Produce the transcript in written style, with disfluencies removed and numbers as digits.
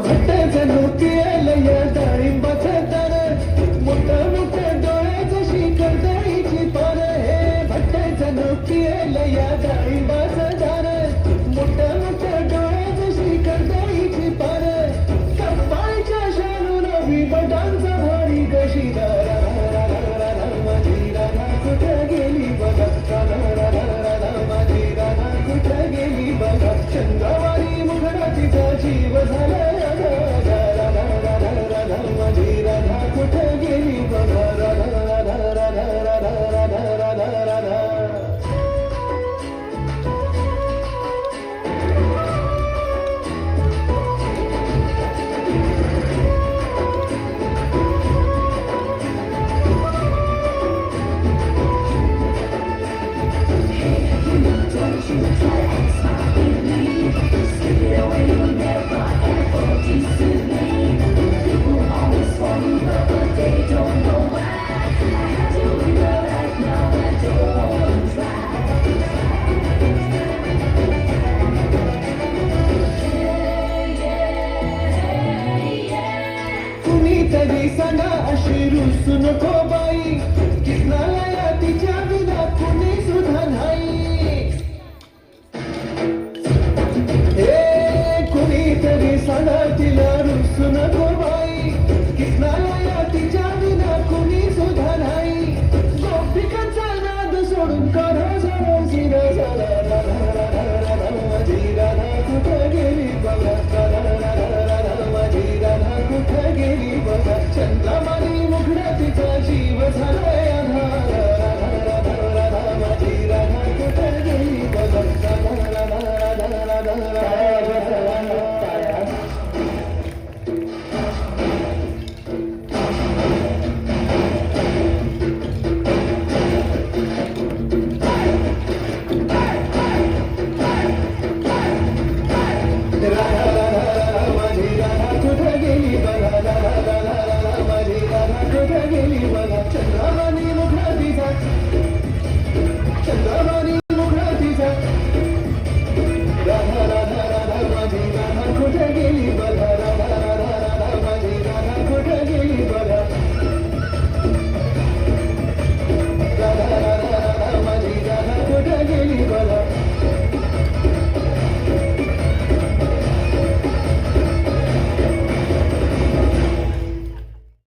भट्ट जणू केलंय डाळिंबाचं दार, मोठं मोठं डोळे जशी कर्दळीची पार. हे भट्ट जणू केलंय डाळिंबाचं दार, मोठं मोठं डोळे जशी कर्दळीची पार. कपाळच्या शालून विबटांचा भारी कशी दारा. माझी राधा कुठं गेली बघा, माझी राधा कुठं गेली बघा. चंद्रवारी मुखडा तिचा जीव झाला. माझी राधा कुठं गेली बघा. राधा राधा राधा राधा राधा राधा राधा. कुणीतरी सांगा अशी रुसू नको बाई, कृष्णाला तिच्या विना कुणी सुद्धा नाही. हे कुणीतरी सांगा तिला रुसू नको बाई, कृष्णाला तिच्या विना कुणी सुद्धा नाही. गोपिकांचा नाद सोडून करा जरा जिरा जरा. माझी राधा कुठं गेली बघा. माझी राधा कुठं गेली बघा. चंद्रमाली मुखडा तिचा जीव झालाय आधार. माझी राधा कुठं गेली बघा. राधा राधा राधा राधा राधा.